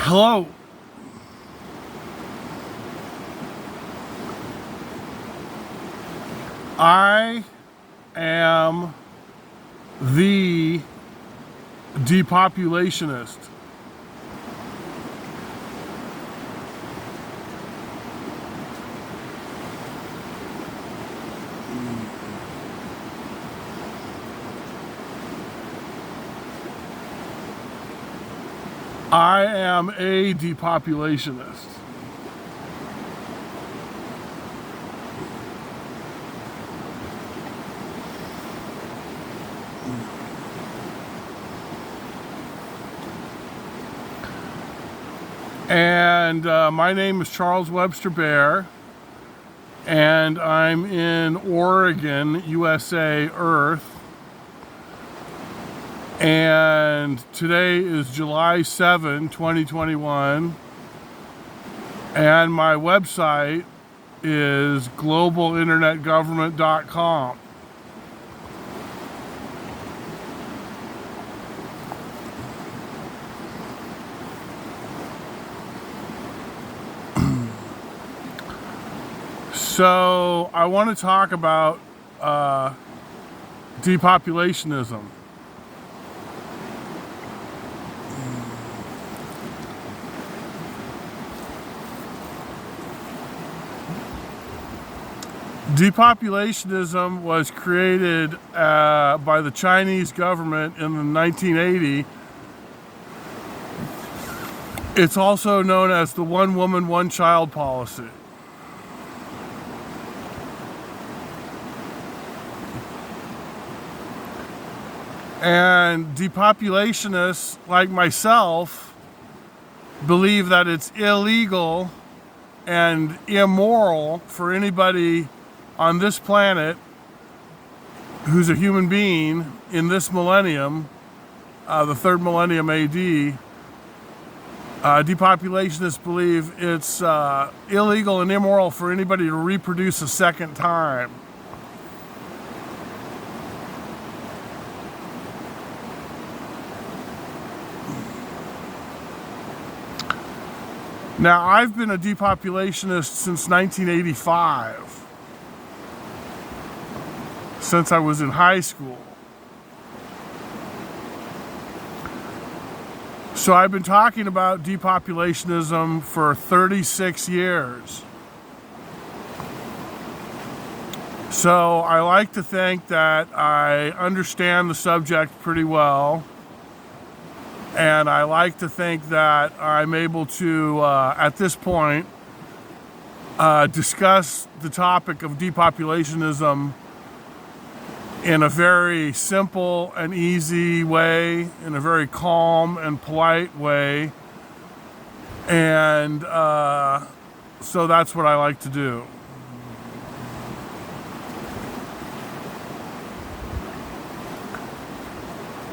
Hello. I am the depopulationist. I am a depopulationist. And my name is Charles Webster Bear, and I'm in Oregon, USA, Earth. And today is July 7, 2021, and my website is globalinternetgovernment.com. So I want to talk about depopulationism. Depopulationism was created by the Chinese government in the 1980. It's also known as the one woman, one child policy. And depopulationists like myself believe that it's illegal and immoral for anybody on this planet who's a human being in this millennium, the third millennium AD. Depopulationists believe it's illegal and immoral for anybody to reproduce a second time. Now, I've been a depopulationist since 1985, since I was in high school. So I've been talking about depopulationism for 36 years. So I like to think that I understand the subject pretty well. And I like to think that I'm able to, at this point, discuss the topic of depopulationism in a very simple and easy way, in a very calm and polite way. And so that's what I like to do.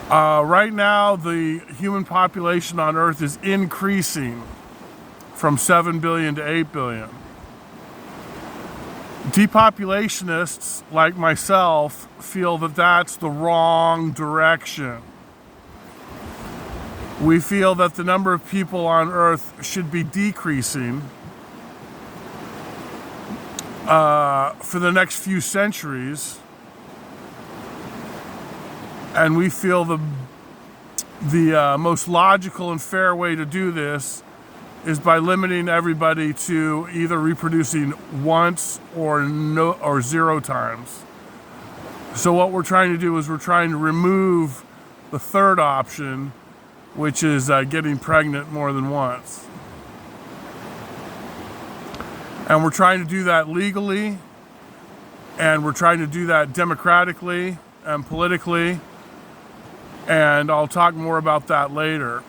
Right now, the human population on Earth is increasing from 7 billion to 8 billion. Depopulationists, like myself, feel that that's the wrong direction. We feel that the number of people on Earth should be decreasing for the next few centuries. And we feel the most logical and fair way to do this is by limiting everybody to either reproducing once or zero times. So what we're trying to do is we're trying to remove the third option, which is getting pregnant more than once. And we're trying to do that legally, and we're trying to do that democratically and politically. And I'll talk more about that later.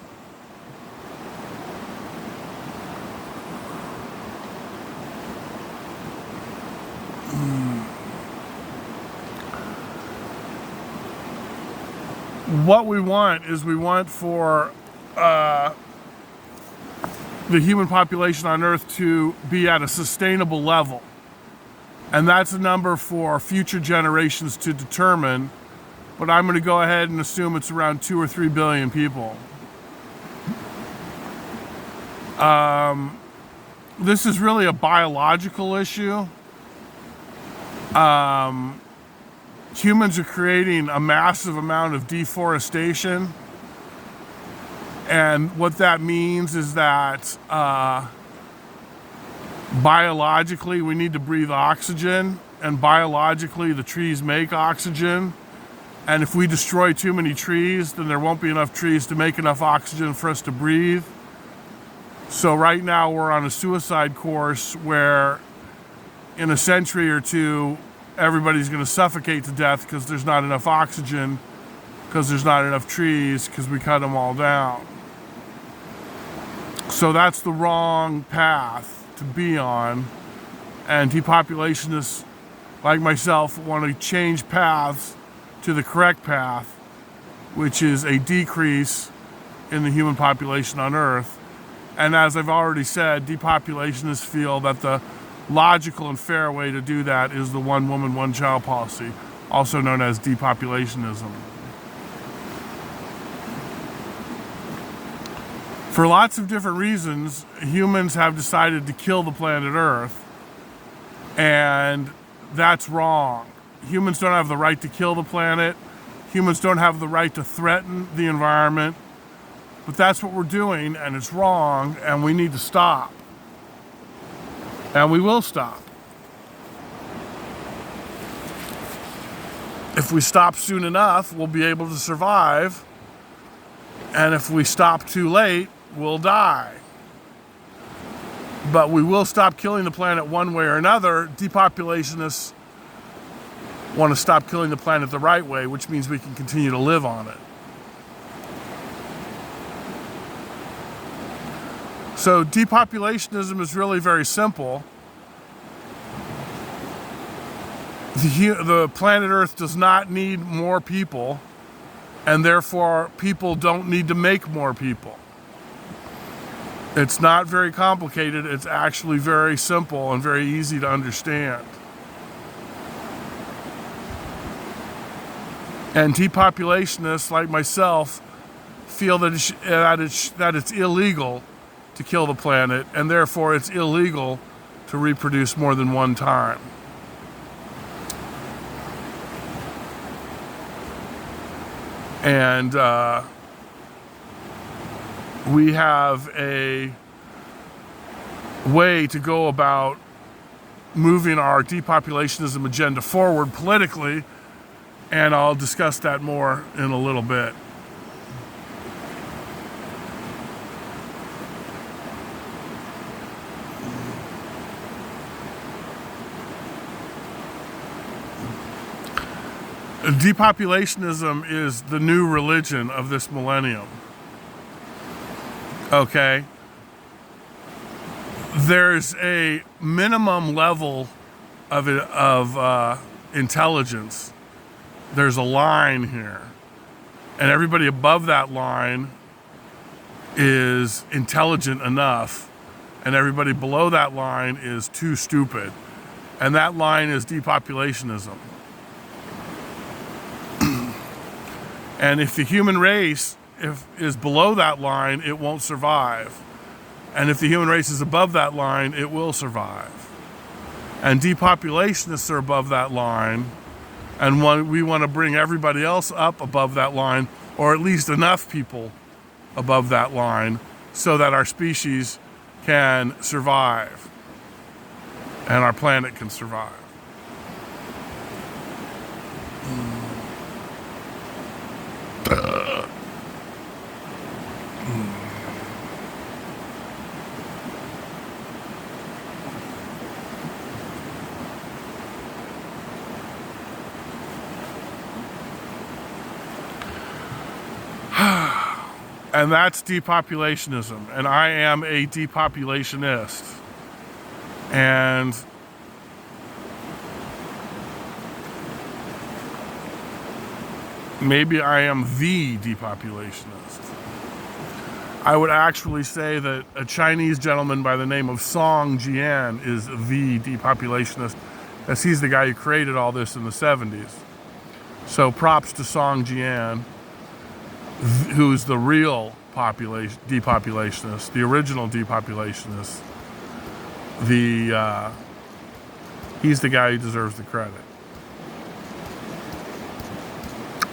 What we want is for the human population on Earth to be at a sustainable level. And that's a number for future generations to determine. But I'm going to go ahead and assume it's around 2 or 3 billion people. This is really a biological issue. Humans are creating a massive amount of deforestation. And what that means is that biologically we need to breathe oxygen, and biologically the trees make oxygen. And if we destroy too many trees, then there won't be enough trees to make enough oxygen for us to breathe. So right now we're on a suicide course where in a century or two, everybody's going to suffocate to death because there's not enough oxygen, because there's not enough trees, because we cut them all down. So that's the wrong path to be on. And depopulationists like myself want to change paths to the correct path, which is a decrease in the human population on Earth. And as I've already said, depopulationists feel that the logical and fair way to do that is the one woman, one child policy, also known as depopulationism. For lots of different reasons, humans have decided to kill the planet Earth, and that's wrong. Humans don't have the right to kill the planet. Humans don't have the right to threaten the environment. But that's what we're doing, and it's wrong, and we need to stop. And we will stop. If we stop soon enough, we'll be able to survive. And if we stop too late, we'll die. But we will stop killing the planet one way or another. Depopulationists want to stop killing the planet the right way, which means we can continue to live on it. So depopulationism is really very simple. The planet Earth does not need more people, and therefore people don't need to make more people. It's not very complicated. It's actually very simple and very easy to understand. And depopulationists like myself feel that it's illegal to kill the planet, and therefore it's illegal to reproduce more than one time. And we have a way to go about moving our depopulationism agenda forward politically, and I'll discuss that more in a little bit. Depopulationism is the new religion of this millennium. Okay? There's a minimum level of intelligence. There's a line here. And everybody above that line is intelligent enough. And everybody below that line is too stupid. And that line is depopulationism. And if the human race is below that line, it won't survive. And if the human race is above that line, it will survive. And depopulationists are above that line, and we want to bring everybody else up above that line, or at least enough people above that line, so that our species can survive and our planet can survive. And that's depopulationism, and I am a depopulationist. And maybe I am the depopulationist. I would actually say that a Chinese gentleman by the name of Song Jian is the depopulationist, as he's the guy who created all this in the 70s. So props to Song Jian, who's the real depopulationist, the original depopulationist. He's the guy who deserves the credit.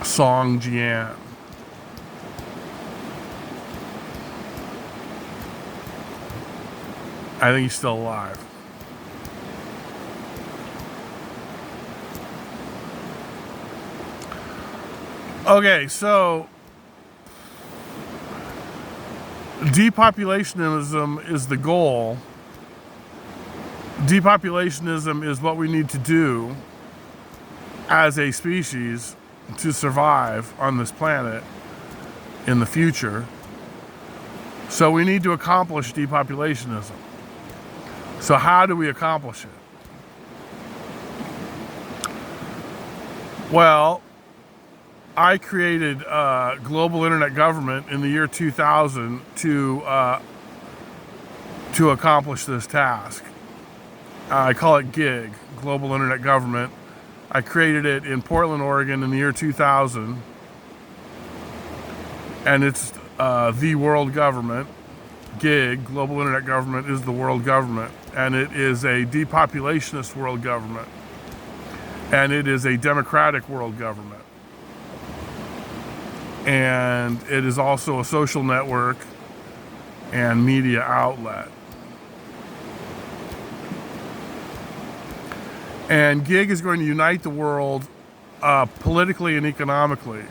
Song Jian. I think he's still alive. Okay, so depopulationism is the goal. Depopulationism is what we need to do as a species to survive on this planet in the future. So we need to accomplish depopulationism. So how do we accomplish it? Well, I created global internet government in the year 2000 to accomplish this task. I call it GIG, Global Internet Government. I created it in Portland, Oregon in the year 2000. And it's the world government. GIG, Global Internet Government, is the world government. And it is a depopulationist world government. And it is a democratic world government. And it is also a social network and media outlet. And GIG is going to unite the world politically and economically.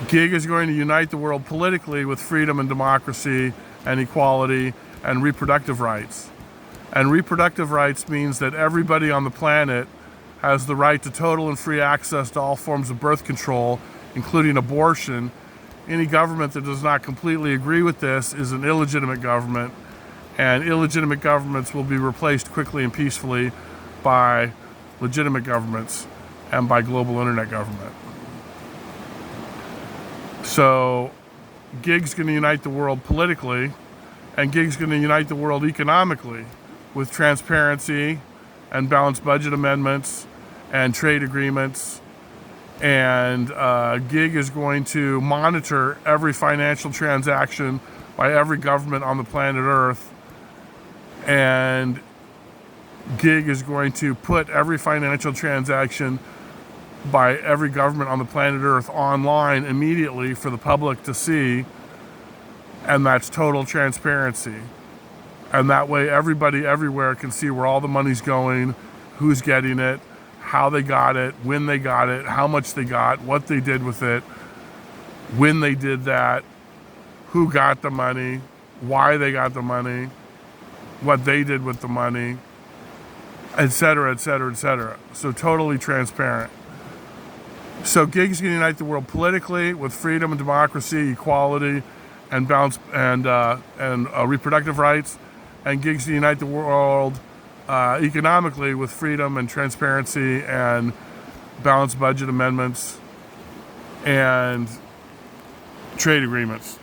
GIG is going to unite the world politically with freedom and democracy and equality and reproductive rights. And reproductive rights means that everybody on the planet has the right to total and free access to all forms of birth control, including abortion. Any government that does not completely agree with this is an illegitimate government, and illegitimate governments will be replaced quickly and peacefully by legitimate governments and by global internet government. So GIG's going to unite the world politically, and GIG's going to unite the world economically with transparency and balanced budget amendments and trade agreements. And GIG is going to monitor every financial transaction by every government on the planet Earth. And GIG is going to put every financial transaction by every government on the planet Earth online immediately for the public to see. And that's total transparency. And that way everybody everywhere can see where all the money's going, who's getting it, how they got it, when they got it, how much they got, what they did with it, when they did that, who got the money, why they got the money, what they did with the money, etc., etc., etc. So totally transparent. So GIG's going to unite the world politically with freedom and democracy, equality, and balance and reproductive rights, and GIG's going to unite the world economically with freedom and transparency and balanced budget amendments and trade agreements.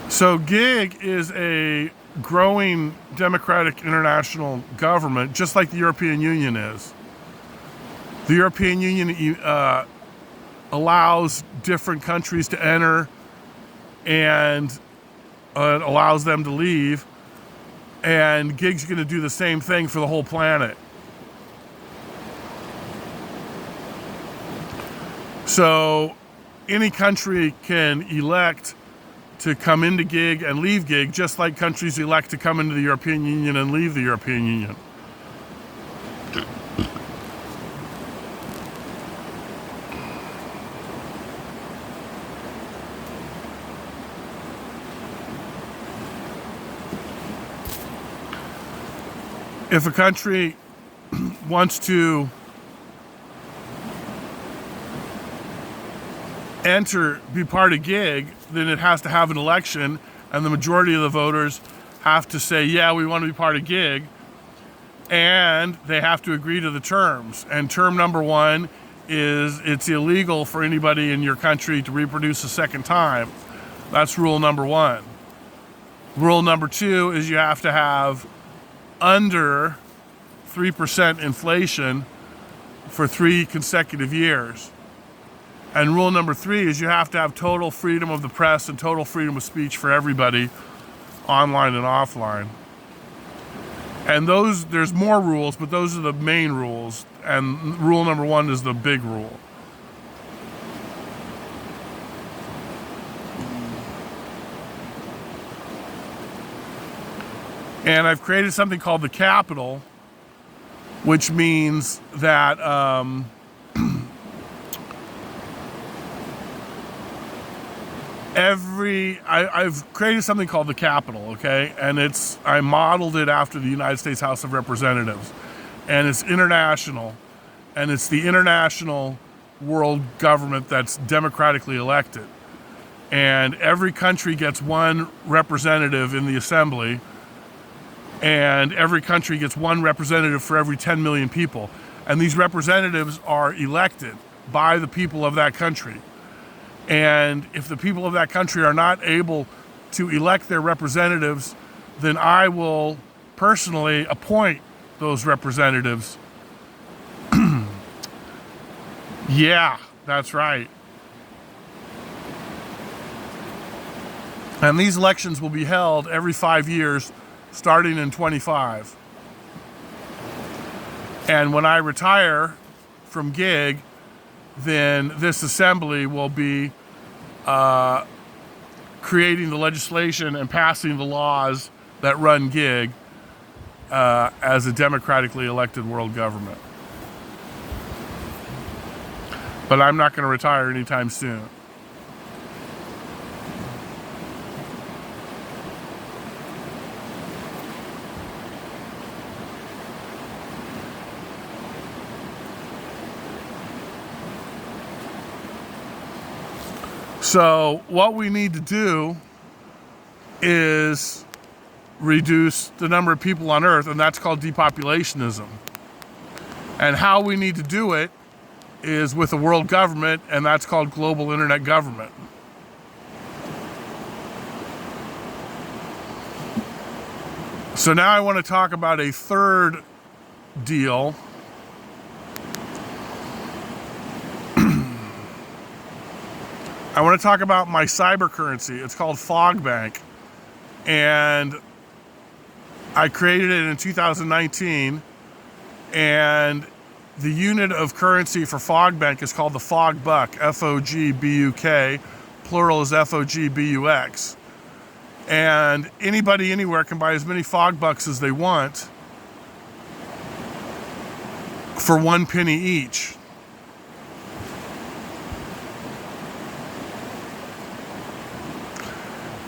So GIG is a growing democratic international government, just like the European Union is. The European Union allows different countries to enter and allows them to leave. And GIG's going to do the same thing for the whole planet. So any country can elect to come into GIG and leave GIG, just like countries elect to come into the European Union and leave the European Union. If a country wants to be part of GIG, then it has to have an election, and the majority of the voters have to say, yeah, we want to be part of GIG, and they have to agree to the terms. And term number one is it's illegal for anybody in your country to reproduce a second time. That's rule number one. Rule number two is you have to have under 3% inflation for 3 consecutive years. And rule number 3 is you have to have total freedom of the press and total freedom of speech for everybody, online and offline. And there's more rules, but those are the main rules. And rule number 1 is the big rule. And I've created something called the capital, which means that I've created something called the capital, okay? And I modeled it after the United States House of Representatives. And it's international. And it's the international world government that's democratically elected. And every country gets 1 representative in the assembly. And every country gets 1 representative for every 10 million people. And these representatives are elected by the people of that country. And if the people of that country are not able to elect their representatives, then I will personally appoint those representatives. Yeah, that's right. And these elections will be held every 5 years, starting in 25. And when I retire from gig, then this assembly will be creating the legislation and passing the laws that run gig as a democratically elected world government. But I'm not going to retire anytime soon. So what we need to do is reduce the number of people on Earth, and that's called depopulationism. And how we need to do it is with a world government, and that's called global internet government. So now I want to talk about a third deal. I want to talk about my cyber currency. It's called FogBank. And I created it in 2019. And the unit of currency for FogBank is called the FogBuck, F-O-G-B-U-K. Plural is F-O-G-B-U-X. And anybody anywhere can buy as many FogBucks as they want for 1 penny each.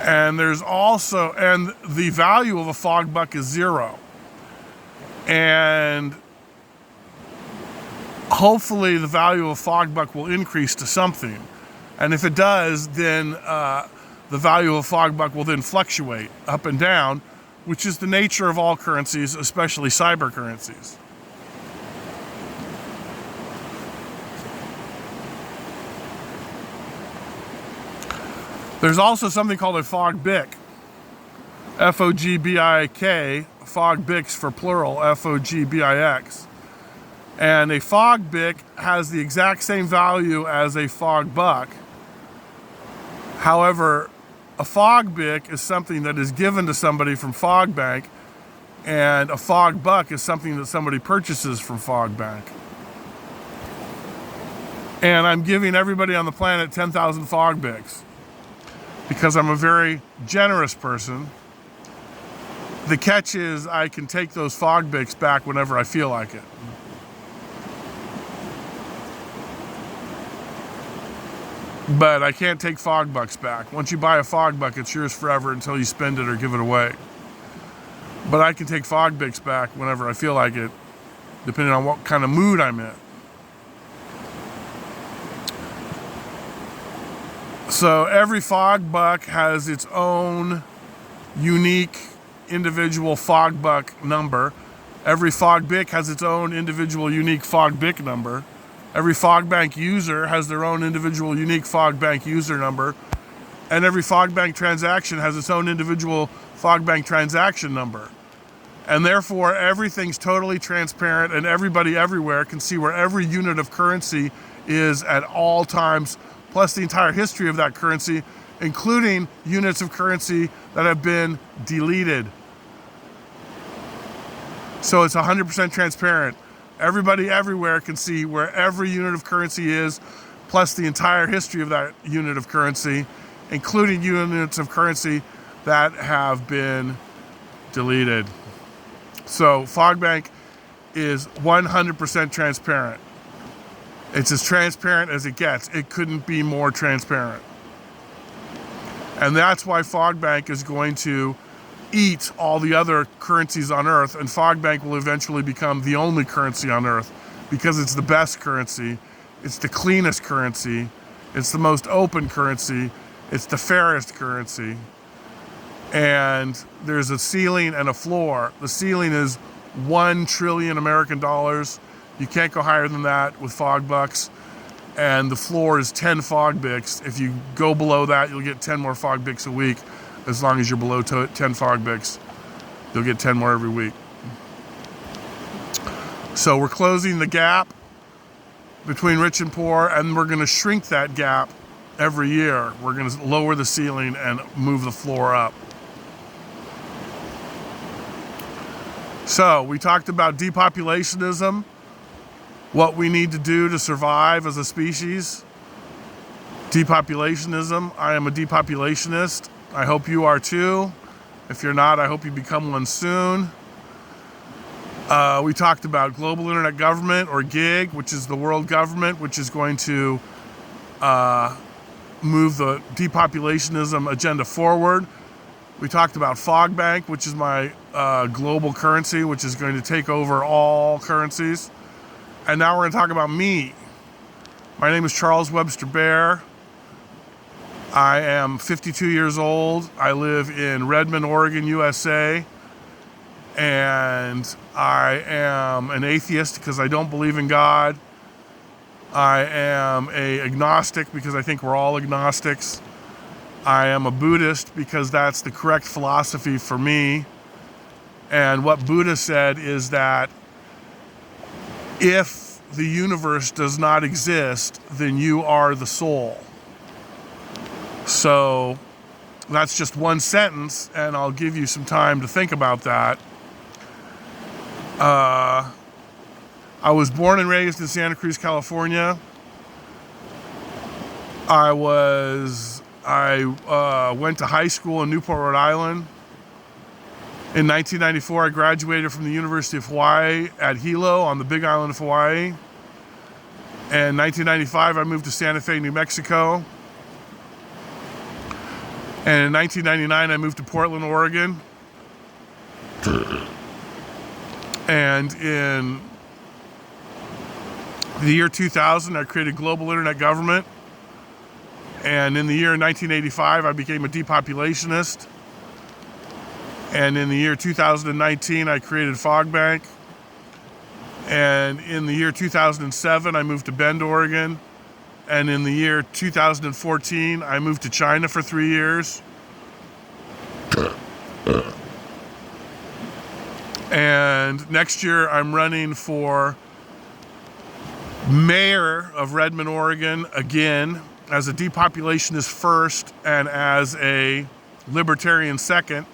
And there's also, and the value of a FogBuck is 0. And hopefully the value of a FogBuck will increase to something. And if it does, then the value of a FogBuck will then fluctuate up and down, which is the nature of all currencies, especially cyber currencies. There's also something called a FogBic, F-O-G-B-I-K, FogBics for plural, F-O-G-B-I-X. And a FogBic has the exact same value as a FogBuck. However, a FogBic is something that is given to somebody from FogBank, and a FogBuck is something that somebody purchases from FogBank. And I'm giving everybody on the planet 10,000 FogBics because I'm a very generous person. The catch is I can take those FogBics back whenever I feel like it. But I can't take FogBucks back. Once you buy a FogBuck, it's yours forever until you spend it or give it away. But I can take FogBics back whenever I feel like it, depending on what kind of mood I'm in. So every FogBuck has its own unique individual FogBuck number. Every FogBic has its own individual unique FogBic number. Every FogBank user has their own individual unique FogBank user number. And every FogBank transaction has its own individual FogBank transaction number. And therefore, everything's totally transparent and everybody everywhere can see where every unit of currency is at all times, plus the entire history of that currency, including units of currency that have been deleted. So it's 100% transparent. Everybody everywhere can see where every unit of currency is, plus the entire history of that unit of currency, including units of currency that have been deleted. So FogBank is 100% transparent. It's as transparent as it gets. It couldn't be more transparent. And that's why FogBank is going to eat all the other currencies on Earth, and FogBank will eventually become the only currency on Earth because it's the best currency, it's the cleanest currency, it's the most open currency, it's the fairest currency. And there's a ceiling and a floor. The ceiling is 1 trillion American dollars. You can't go higher than that with FogBucks. And the floor is 10 FogBics. If you go below that, you'll get 10 more FogBics a week. As long as you're below 10 FogBics, you'll get 10 more every week. So we're closing the gap between rich and poor, and we're going to shrink that gap every year. We're going to lower the ceiling and move the floor up. So we talked about depopulationism, what we need to do to survive as a species. Depopulationism. I am a depopulationist. I hope you are too. If you're not, I hope you become one soon. We talked about global internet government, or GIG, which is the world government, which is going to move the depopulationism agenda forward. We talked about FogBank, which is my global currency, which is going to take over all currencies. And now we're going to talk about me. My name is Charles Webster Bear. I am 52 years old. I live in Redmond, Oregon, USA. And I am an atheist because I don't believe in God. I am an agnostic because I think we're all agnostics. I am a Buddhist because that's the correct philosophy for me. And what Buddha said is that if the universe does not exist, then you are the soul. So that's just one sentence, and I'll give you some time to think about that. I was born and raised in Santa Cruz, California. I went to high school in Newport, Rhode Island. In 1994, I graduated from the University of Hawaii at Hilo on the Big Island of Hawaii. In 1995, I moved to Santa Fe, New Mexico. And in 1999, I moved to Portland, Oregon. And in the year 2000, I created global internet government. And in the year 1985, I became a depopulationist. And in the year 2019, I created FogBank. And in the year 2007, I moved to Bend, Oregon. And in the year 2014, I moved to China for 3 years. And next year, I'm running for mayor of Redmond, Oregon, again, as a depopulationist first and as a libertarian second.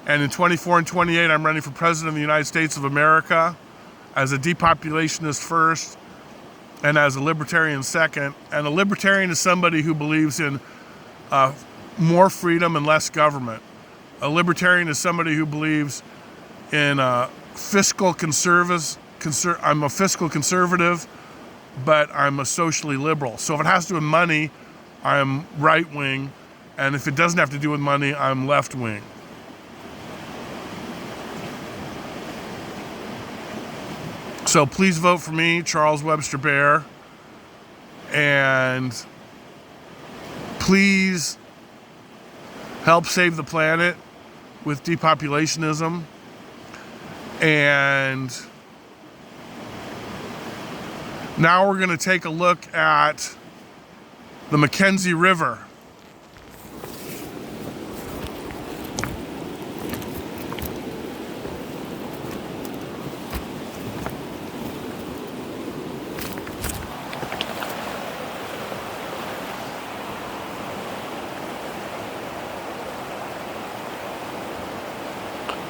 And in 24 and 28, I'm running for president of the United States of America as a depopulationist first and as a libertarian second. And a libertarian is somebody who believes in more freedom and less government. A libertarian is somebody who believes in fiscal conservative. I'm a fiscal conservative, but I'm a socially liberal. So if it has to do with money, I'm right wing. And if it doesn't have to do with money, I'm left wing. So please vote for me, Charles Webster Bear. And please help save the planet with depopulationism. And now we're going to take a look at the Mackenzie River.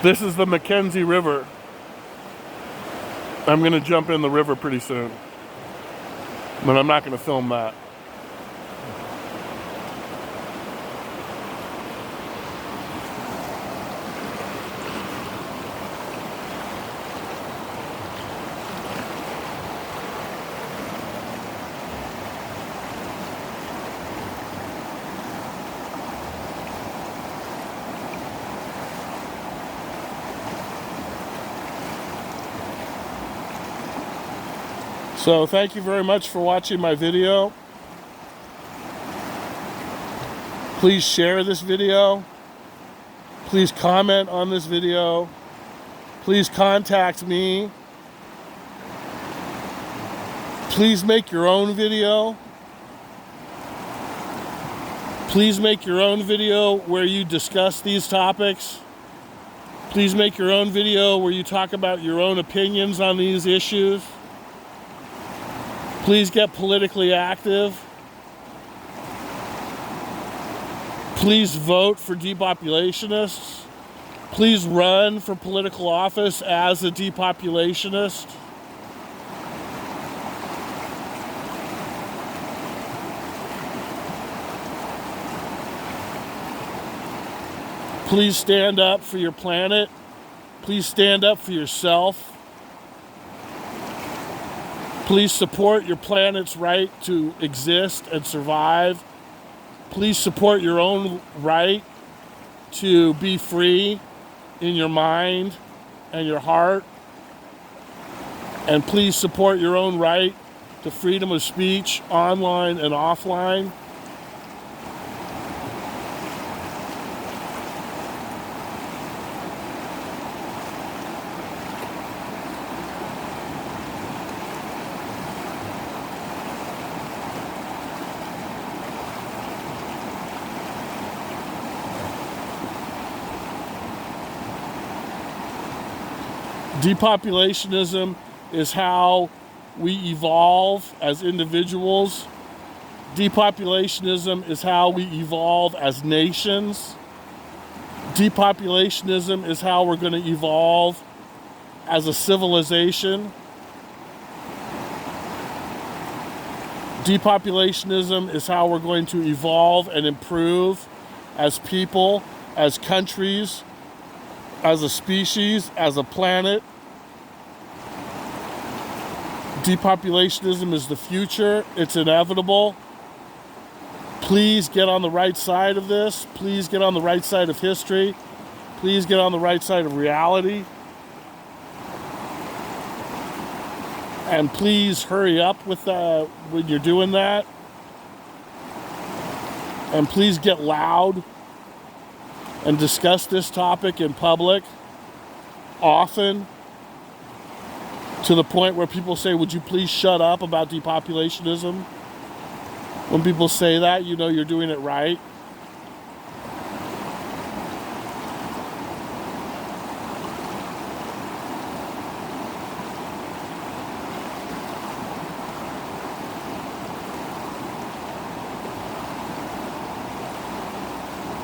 This is the Mackenzie River. I'm going to jump in the river pretty soon, but I'm not going to film that. So thank you very much for watching my video. Please share this video. Please comment on this video. Please contact me. Please make your own video. Please make your own video where you discuss these topics. Please make your own video where you talk about your own opinions on these issues. Please get politically active. Please vote for depopulationists. Please run for political office as a depopulationist. Please stand up for your planet. Please stand up for yourself. Please support your planet's right to exist and survive. Please support your own right to be free in your mind and your heart. And please support your own right to freedom of speech online and offline. Depopulationism is how we evolve as individuals. Depopulationism is how we evolve as nations. Depopulationism is how we're going to evolve as a civilization. Depopulationism is how we're going to evolve and improve as people, as countries, as a species, as a planet. Depopulationism is the future. It's inevitable. Please get on the right side of this. Please get on the right side of history. Please get on the right side of reality. And please hurry up with when you're doing that. And please get loud and discuss this topic in public often, to the point where people say, would you please shut up about depopulationism? When people say that, you know you're doing it right.